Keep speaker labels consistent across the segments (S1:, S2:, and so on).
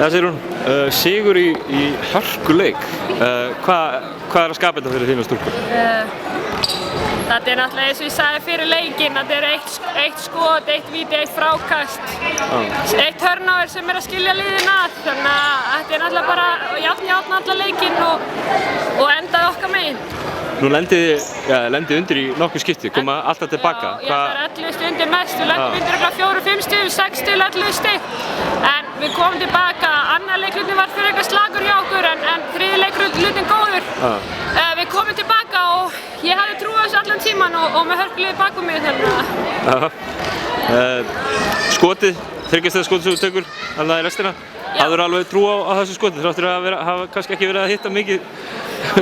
S1: Það segir hún, sigur í hörkuleik. Hvað að skapa þetta fyrir þína stúlkur?
S2: Þetta náttúrulega eins og ég sagði fyrir leikinn, þetta eitt skot, eitt víti, eitt frákast, eitt turnover sem að skilja liðin að, þannig að þetta náttúrulega bara jafn allan leikinn og endaði okkar megin.
S1: Nú lendið undir í nokkuð skipti, koma alltaf tilbaka.
S2: Já, það er 11 stig undir mest, við lendum undir 4-5 stig, 6 stig, 11 stig. En við komum tilbaka, annar leiklutin var fyrir eitthvað slagur hjá okkur en þriði leiklutin góður. Við komum tilbaka og ég hafði trú á þessu allan tíman og með hörkuliði bakum mig þannig að.
S1: Skotið, þriggjastaða skotið sem þú tekur alveg í restina. Hafðirðu alveg trú á þessu skotið þráttur að hafa kannski ekki verið að hitta mikið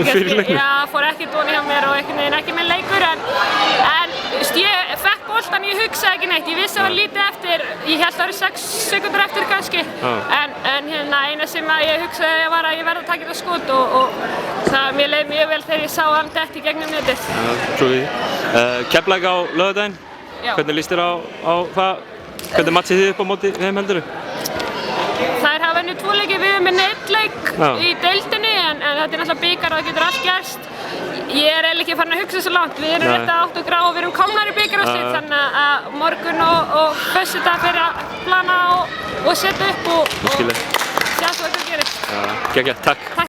S1: fyrir leiknum?
S2: Já, fór ekkert ofan hjá mér og einhvern veginn ekki minn leikur en ég fekk boltan, ég hugsaði ekki neitt, ég vissi að það var lítið eftir, ég held að það var 6 sekúndur eftir kannski en eina sem ég hugsaði var að ég verði að taka þetta skot og mér leið mjög vel þegar ég sá hann detta í gegnum netið.
S1: Trúi því. Keflavík á laugardaginn, hvernig líst þér á það? Hvernig matchið þið upp á móti þeim heldurðu?
S2: Þær hafa unnið 2 leiki, við erum með einn leik í deildinni en þetta er náttúrulega bikar og það getur allt gerst. Ég er eiginlega ekki farin að hugsa svo langt, við erum rétt að 8 gráð og við erum komnar í bikarúrslit þannig að morgun og föstudag fyrir að plana og setja upp og sjá svo hvað það gerist.
S1: Geggjað, takk.